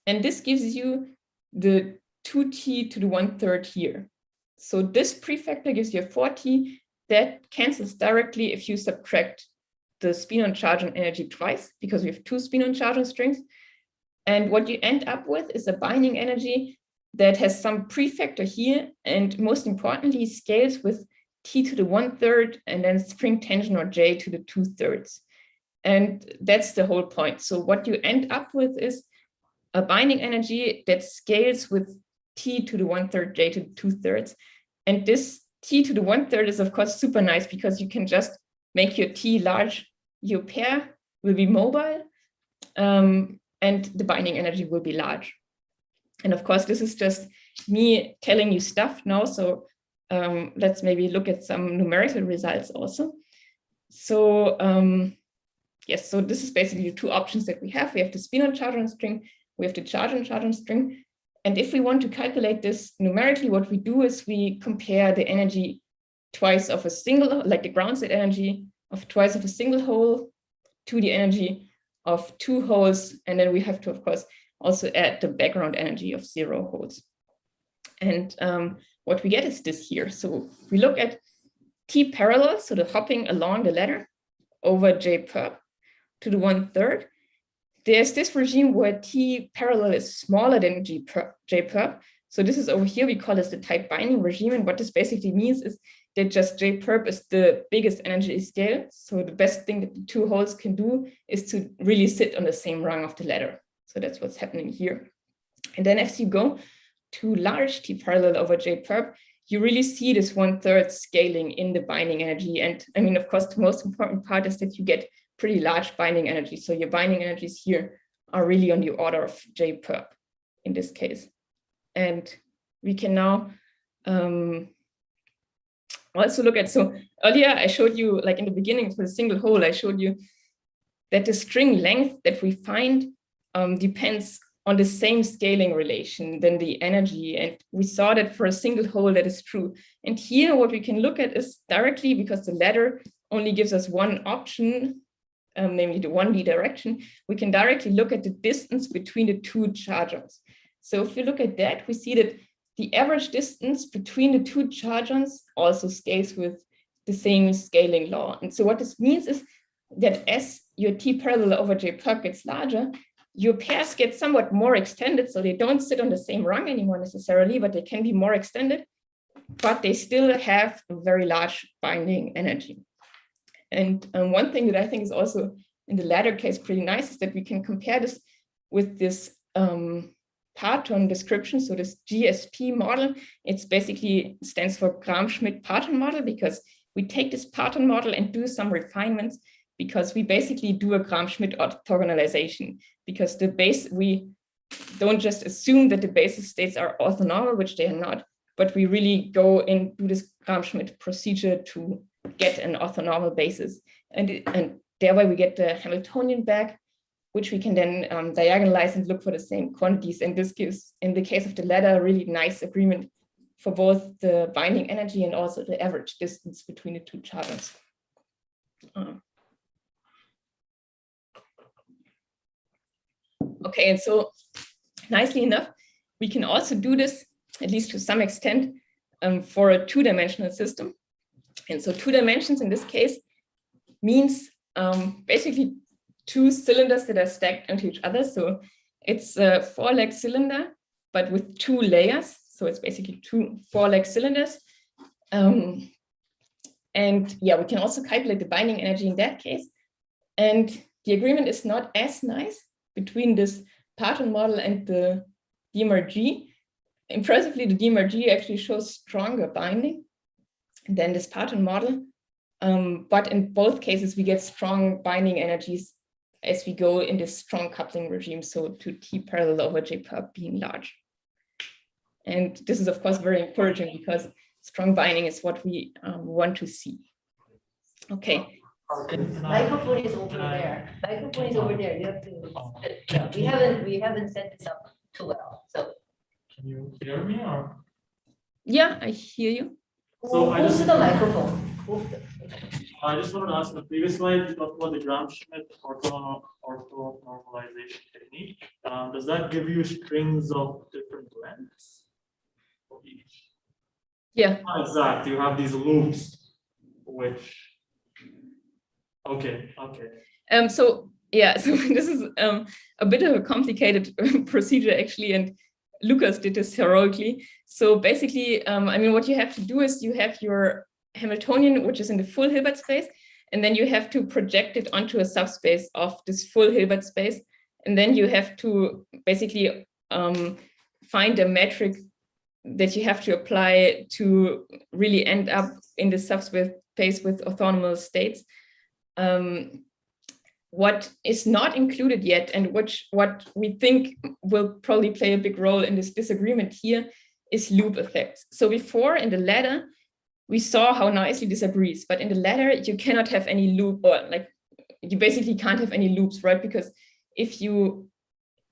And this gives you the 2T to the 1/3 here. So this prefactor gives you a 4T. That cancels directly if you subtract the spinon charge-on energy twice, because we have two spinon charge-on strings. And what you end up with is a binding energy that has some prefactor here, and most importantly, scales with T to the 1/3 and then string tension or J to the 2/3. And that's the whole point. So what you end up with is a binding energy that scales with T to the 1/3, J to the 2/3. And this T to the 1/3 is of course super nice because you can just make your T large, your pair will be mobile, and the binding energy will be large. And of course, this is just me telling you stuff now. So let's maybe look at some numerical results also. So yes, so this is basically the two options that we have. We have the spinon charge-on string, we have the charge-on string. And if we want to calculate this numerically, what we do is we compare the energy twice of a single, like the ground state energy of twice of a single hole to the energy of two holes. And then we have to, of course, also add the background energy of 0 holes. And what we get is this here. So we look at T parallel, so the hopping along the ladder over J perp to the 1/3. There's this regime where T parallel is smaller than J perp. So this is over here, we call this the tight binding regime. And what this basically means is that just J perp is the biggest energy scale. So the best thing that the two holes can do is to really sit on the same rung of the ladder. So that's what's happening here. And then as you go to large T parallel over J perp, you really see this 1/3 scaling in the binding energy. And I mean, of course, the most important part is that you get pretty large binding energy. So your binding energies here are really on the order of J perp in this case. And we can now also look at, so earlier I showed you, like in the beginning for the single hole, I showed you that the string length that we find depends on the same scaling relation than the energy. And we saw that for a single hole that is true. And here what we can look at is directly, because the ladder only gives us one option, namely the 1D direction, we can directly look at the distance between the two charge-ons. So if you look at that, we see that the average distance between the two charge-ons also scales with the same scaling law. And so what this means is that as your T parallel over J perp gets larger, your pairs get somewhat more extended. So they don't sit on the same rung anymore necessarily, but they can be more extended, but they still have a very large binding energy. And one thing that I think is also in the latter case pretty nice is that we can compare this with this parton description. So this GSP model, it's basically stands for Gram-Schmidt parton model, because we take this parton model and do some refinements, because we basically do a Gram-Schmidt orthogonalization, because the base, we don't just assume that the basis states are orthonormal, which they are not, but we really go and do this Gram-Schmidt procedure to get an orthonormal basis. And thereby we get the Hamiltonian back, which we can then diagonalize and look for the same quantities. And this gives, in the case of the ladder, a really nice agreement for both the binding energy and also the average distance between the two charges. Okay, and so nicely enough, we can also do this, at least to some extent, for a two-dimensional system. And so 2 dimensions in this case means basically 2 cylinders that are stacked onto each other. So it's a 4-leg cylinder, but with 2 layers. So it's basically 2 4-leg cylinders. And yeah, we can also calculate the binding energy in that case. And the agreement is not as nice between this Parton model and the DMRG. Impressively, the DMRG actually shows stronger binding than this Parton model. But in both cases, we get strong binding energies as we go in this strong coupling regime, so to T parallel over J pub being large. And this is, of course, very encouraging because strong binding is what we want to see. Okay. Microphone is over there. Microphone is over there. You have to. Yeah, we haven't set this up too well. So. Can you hear me or? Yeah, I hear you. So I Move just- to the microphone. I just wanted to ask, the previous slide, you talked about the Gram-Schmidt orthonormalization technique. Does that give you strings of different lengths for each? Yeah. Not exact. You have these loops, which. Okay. So yeah, so this is a bit of a complicated procedure actually, and Lucas did this heroically. So basically, I mean, what you have to do is you have your Hamiltonian, which is in the full Hilbert space, and then you have to project it onto a subspace of this full Hilbert space, and then you have to basically find a metric that you have to apply to really end up in the subspace with orthonormal states. What is not included yet, and what we think will probably play a big role in this disagreement here, is loop effects. So before in the ladder, we saw how nicely this agrees, but in the ladder, you cannot have any loop, or like you basically can't have any loops, right? Because if you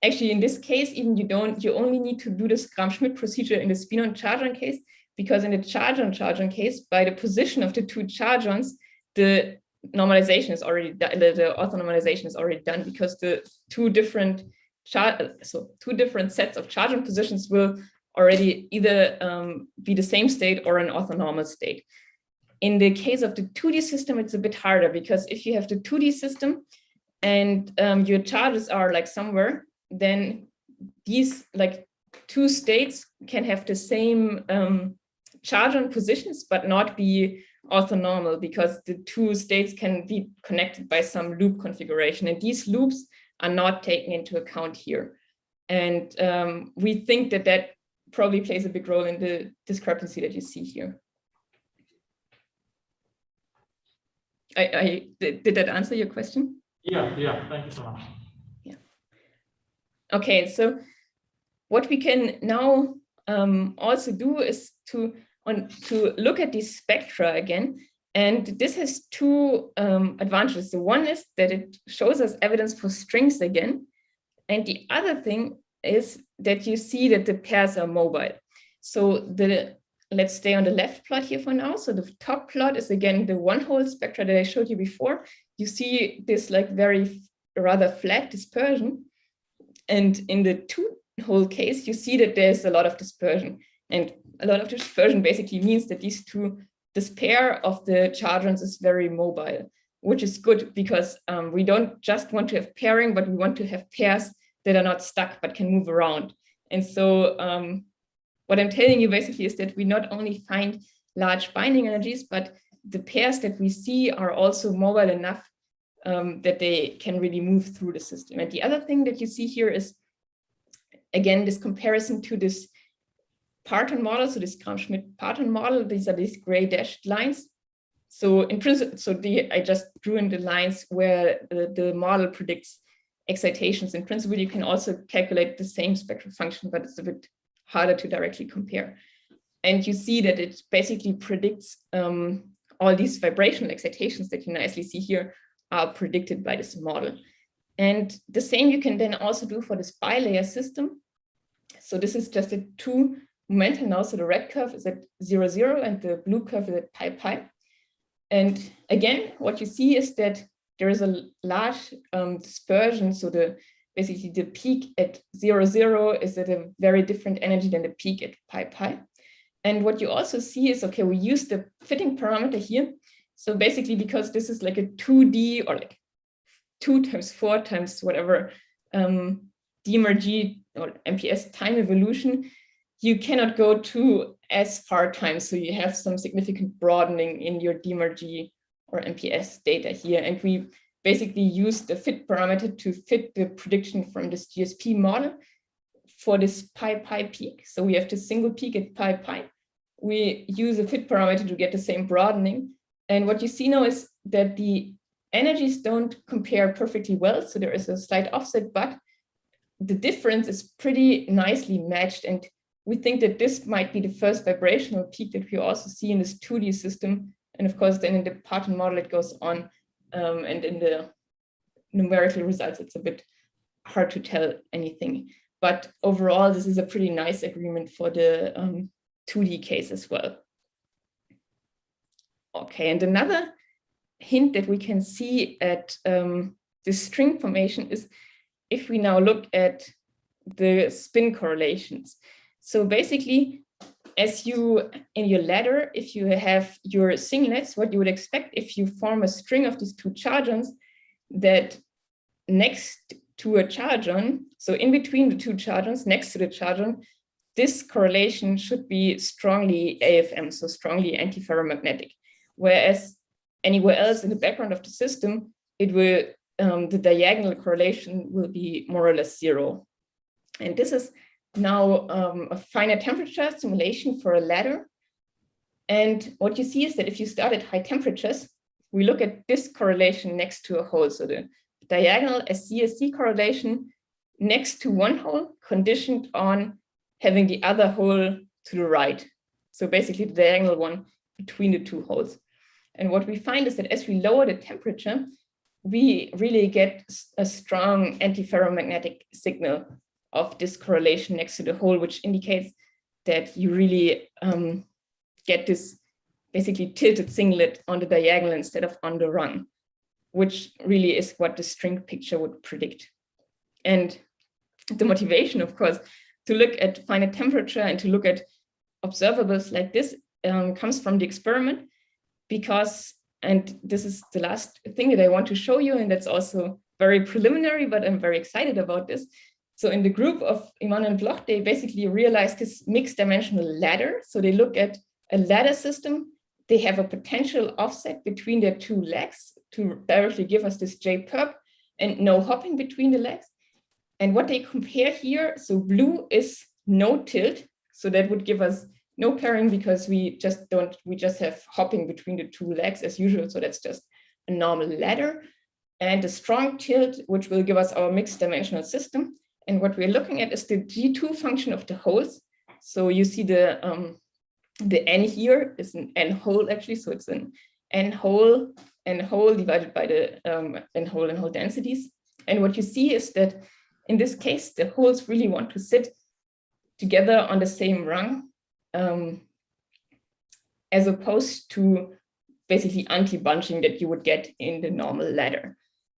actually in this case, even you only need to do this Gram-Schmidt procedure in the Spinon chargon case, because in the chargon case, by the position of the 2 chargons, the normalization is already done, the orthonormalization is already done, because the 2 different sets of chargon positions will already either be the same state or an orthonormal state. In the case of the 2D system, it's a bit harder, because if you have the 2D system and your charges are like somewhere, then these like 2 states can have the same chargon positions, but not be orthonormal, because the 2 states can be connected by some loop configuration, and these loops are not taken into account here. And we think that probably plays a big role in the discrepancy that you see here. Did that answer your question? Yeah, thank you so much. Yeah. Okay, so what we can now also do is to look at these spectra again. And this has 2 advantages. The one is that it shows us evidence for strings again. And the other thing is that you see that the pairs are mobile. So let's stay on the left plot here for now. So the top plot is again the 1-hole spectra that I showed you before. You see this like very rather flat dispersion. And in the 2-hole case, you see that there's a lot of dispersion. And a lot of dispersion basically means that this pair of the chargons is very mobile, which is good, because we don't just want to have pairing, but we want to have pairs that are not stuck but can move around. And so what I'm telling you basically is that we not only find large binding energies, but the pairs that we see are also mobile enough that they can really move through the system. And the other thing that you see here is, again, this comparison to this Parton model, so this Gram-Schmidt Parton model. These are these gray dashed lines. So in principle, I just drew in the lines where the model predicts excitations. In principle, you can also calculate the same spectral function, but it's a bit harder to directly compare. And you see that it basically predicts all these vibrational excitations that you nicely see here are predicted by this model. And the same you can then also do for this bilayer system. So this is just a 2 momentum now. So the red curve is at 0, 0, and the blue curve is at pi, pi. And again, what you see is that there is a large dispersion. So the basically the peak at 0, 0 is at a very different energy than the peak at pi pi. And what you also see is, okay, we use the fitting parameter here. So basically, because this is like a 2D or like 2 times 4 times whatever dMRG or MPS time evolution, you cannot go to as far time. So you have some significant broadening in your dMRG or MPS data here. And we basically use the fit parameter to fit the prediction from this GSP model for this pi pi peak. So we have the single peak at pi pi. We use a fit parameter to get the same broadening. And what you see now is that the energies don't compare perfectly well. So there is a slight offset, but the difference is pretty nicely matched. And we think that this might be the first vibrational peak that we also see in this 2D system. And of course, then in the Parton model, it goes on. And in the numerical results, it's a bit hard to tell anything. But overall, this is a pretty nice agreement for the 2D case as well. Okay, and another hint that we can see at this string formation is if we now look at the spin correlations. So basically, as you, in your ladder, if you have your singlets, what you would expect if you form a string of these two chargens, that next to a chargon, so in between the two chargens, next to the chargon, this correlation should be strongly AFM, so strongly antiferromagnetic. Whereas anywhere else in the background of the system, it will, the diagonal correlation will be more or less 0. And this is now a finite temperature simulation for a ladder. And what you see is that if you start at high temperatures, we look at this correlation next to a hole. So the diagonal SC correlation next to one hole conditioned on having the other hole to the right. So basically the diagonal one between the two holes. And what we find is that as we lower the temperature, we really get a strong antiferromagnetic signal of this correlation next to the hole, which indicates that you really get this basically tilted singlet on the diagonal instead of on the rung, which really is what the string picture would predict. And the motivation, of course, to look at finite temperature and to look at observables like this comes from the experiment, because, and this is the last thing that I want to show you, and that's also very preliminary, but I'm very excited about this. So in the group of Iman and Bloch, they basically realized this mixed dimensional ladder. So they look at a ladder system. They have a potential offset between their two legs to directly give us this J-perp and no hopping between the legs. And what they compare here, so blue is no tilt. So that would give us no pairing because we just have hopping between the two legs as usual. So that's just a normal ladder. And a strong tilt, which will give us our mixed dimensional system. And what we're looking at is the G2 function of the holes. So you see the N here is an N hole actually. So it's an N hole divided by the N hole densities. And what you see is that in this case, the holes really want to sit together on the same rung, as opposed to basically anti-bunching that you would get in the normal ladder.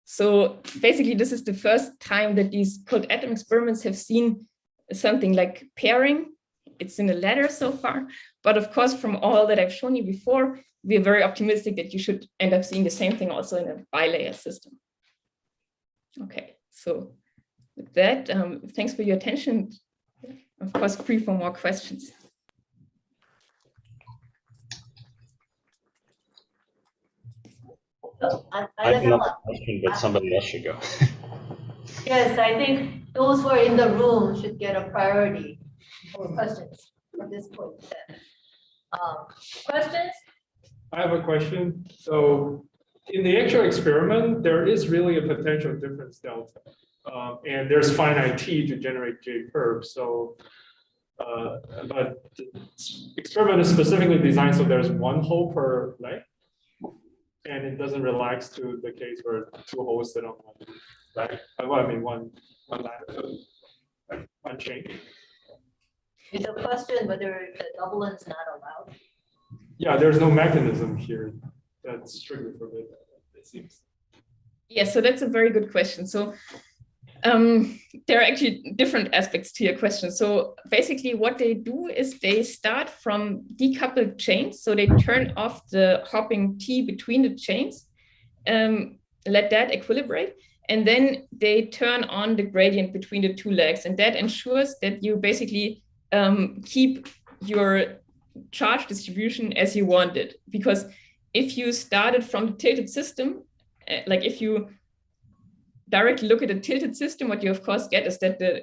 So basically, this is the first time that these cold atom experiments have seen something like pairing. It's in a ladder so far. But of course, from all that I've shown you before, we're very optimistic that you should end up seeing the same thing also in a bilayer system. Okay, so with that, thanks for your attention. Of course, free for more questions. I have another question, but somebody else should go. Yes, I think those who are in the room should get a priority for questions at this point. Questions? I have a question. So in the actual experiment, there is really a potential difference delta. And there's finite T to generate J-perp. So, but the experiment is specifically designed so there's one hole per leg. And it doesn't relax to the case where two holes sit on one leg. Well, I mean, one ladder, like one chain. It's a question whether the doublet's not allowed. Yeah, there's no mechanism here that's strictly forbidden, it seems. Yeah, so that's a very good question. So There are actually different aspects to your question. So basically what they do is they start from decoupled chains. So they turn off the hopping T between the chains, let that equilibrate, and then they turn on the gradient between the two legs. And that ensures that you basically keep your charge distribution as you want it. Because if you started from the tilted system, like if you directly look at a tilted system, what you of course get is that the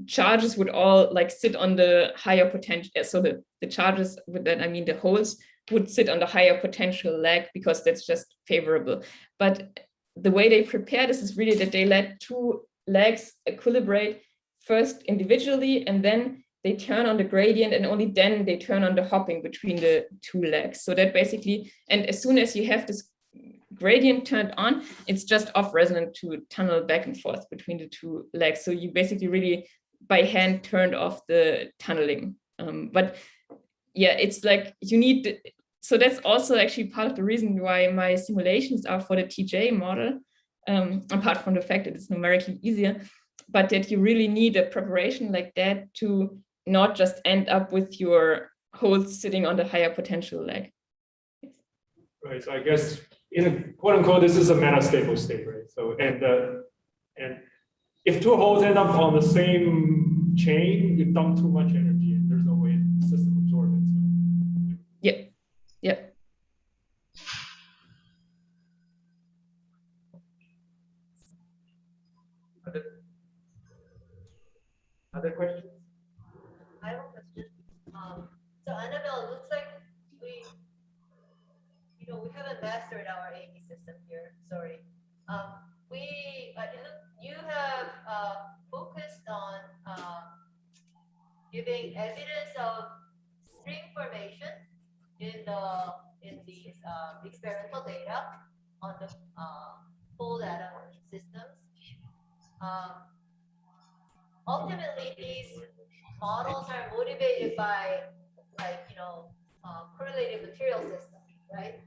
charges would all like sit on the higher potential. So the charges, with that I mean the holes, would sit on the higher potential leg because that's just favorable. But the way they prepare this is really that they let two legs equilibrate first individually, and then they turn on the gradient, and only then they turn on the hopping between the two legs. So that basically, and as soon as you have this gradient turned on, it's just off resonant to tunnel back and forth between the two legs. So you basically really by hand turned off the tunneling. But yeah, it's like you need, so that's also actually part of the reason why my simulations are for the TJ model, apart from the fact that it's numerically easier, but that you really need a preparation like that to not just end up with your holes sitting on the higher potential leg. Right, so I guess in a quote unquote, this is a metastable state, right? So, and if two holes end up on the same chain, you dump too much energy and there's no way the system absorbs it. So. Yep, yep. Other questions? I have a question. So Annabelle, it looks like we haven't mastered our AD system here. Sorry. You have focused on giving evidence of string formation in these experimental data on the full atom systems. Ultimately, these models are motivated by correlated material systems, right?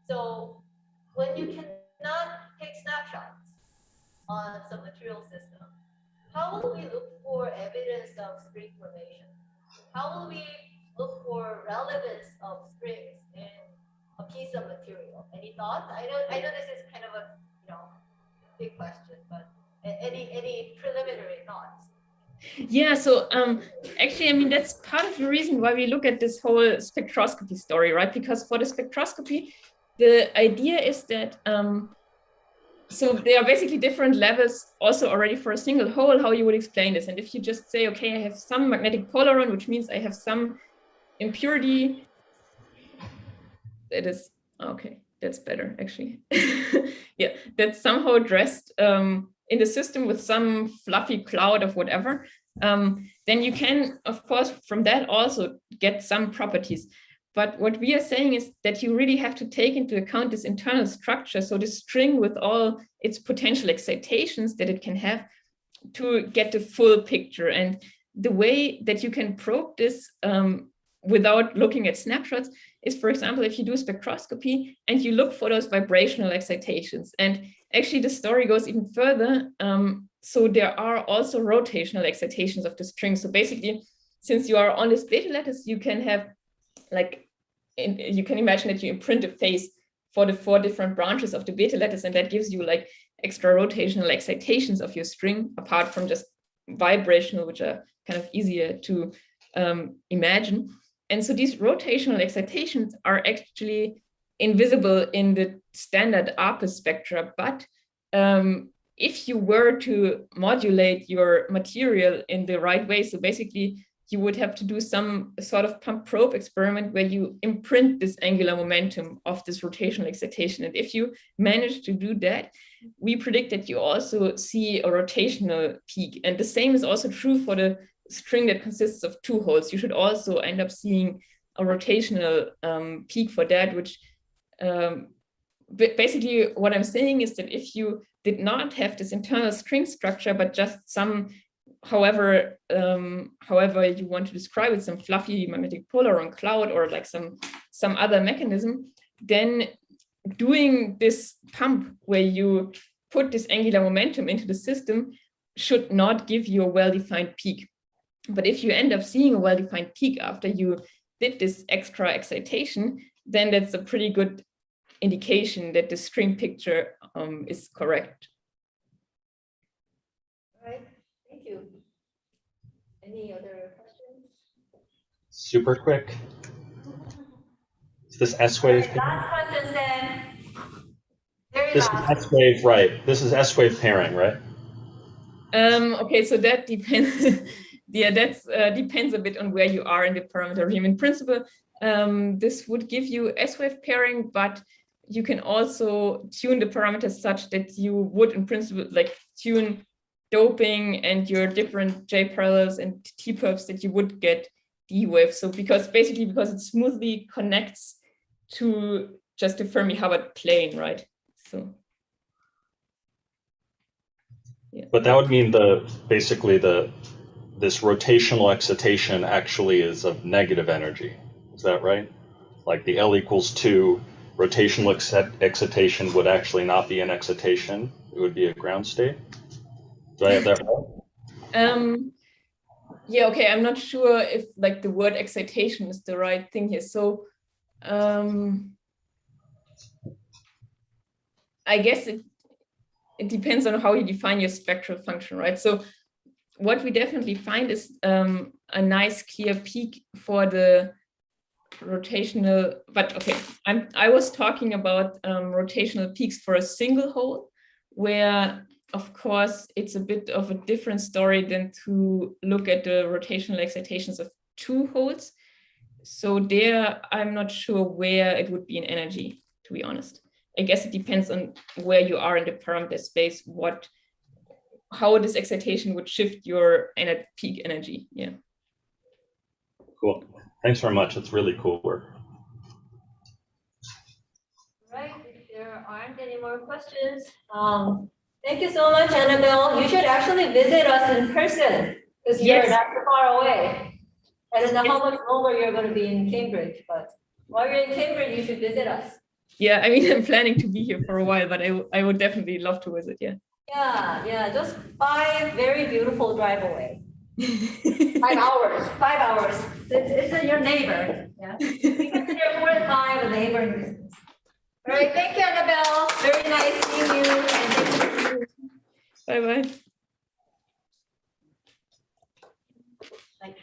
So when you cannot take snapshots on some material system, how will we look for evidence of string formation? How will we look for relevance of strings in a piece of material? Any thoughts? I know this is kind of a big question, but any preliminary thoughts? Yeah, so actually, I mean, that's part of the reason why we look at this whole spectroscopy story, right? Because for the spectroscopy, the idea is that, so there are basically different levels also already for a single hole, how you would explain this. And if you just say, okay, I have some magnetic Polaron, which means I have some impurity, that is, okay, that's better, actually. Yeah, that's somehow dressed in the system with some fluffy cloud of whatever, then you can, of course, from that also get some properties. But what we are saying is that you really have to take into account this internal structure, so the string with all its potential excitations that it can have to get the full picture. And the way that you can probe this without looking at snapshots is, for example, if you do spectroscopy and you look for those vibrational excitations. And actually the story goes even further. So there are also rotational excitations of the string. So basically, since you are on this beta lattice, you can have you can imagine that you imprint a phase for the 4 different branches of the beta lattice, and that gives you like extra rotational excitations of your string, apart from just vibrational, which are kind of easier to imagine. And so these rotational excitations are actually invisible in the standard ARPA spectra, but if you were to modulate your material in the right way, so basically you would have to do some sort of pump probe experiment where you imprint this angular momentum of this rotational excitation. And if you manage to do that, we predict that you also see a rotational peak. And the same is also true for the string that consists of 2 holes. You should also end up seeing a rotational peak for that, which basically what I'm saying is that if you did not have this internal string structure, but just some, however you want to describe it, some fluffy magnetic Polaron cloud or like some other mechanism, then doing this pump where you put this angular momentum into the system should not give you a well-defined peak. But if you end up seeing a well-defined peak after you did this extra excitation, then that's a pretty good indication that the string picture is correct. All right, thank you. Any other questions? Super quick. Is this S-wave? Okay, last question, Sam. Very This is last. S-wave, right? This is S-wave pairing, right? Okay, so that depends. Yeah, that depends a bit on where you are in the parameter regime. In principle, this would give you S-wave pairing, but you can also tune the parameters such that you would, in principle, like tune doping and your different J parallels and T perps that you would get D wave. So because it smoothly connects to just the Fermi Hubbard plane, right? So. Yeah. But that would mean this rotational excitation actually is of negative energy. Is that right? Like the L equals 2 rotational excitation would actually not be an excitation. It would be a ground state. Do I have that right? Yeah, okay, I'm not sure if like the word excitation is the right thing here. So I guess it depends on how you define your spectral function, right? So what we definitely find is a nice clear peak for the rotational, but okay, I was talking about rotational peaks for a single hole, where of course it's a bit of a different story than to look at the rotational excitations of two holes. So there, I'm not sure where it would be in energy, to be honest. I guess it depends on where you are in the parameter space, how this excitation would shift your peak energy. Yeah. Cool. Thanks very much. It's really cool work. Right, if there aren't any more questions, thank you so much, Annabelle. You should actually visit us in person because you're Yes. not too far away. I don't know how much longer you're going to be in Cambridge, but while you're in Cambridge, you should visit us. Yeah, I mean, I'm planning to be here for a while, but I would definitely love to visit. Yeah. Yeah, just 5 very beautiful drive away. 5 hours, 5 hours. It's your neighbor. Yeah, we consider more than 5 a neighboring distance. All right, thank you, Annabelle. Very nice seeing you. And thank you. Bye-bye. Like,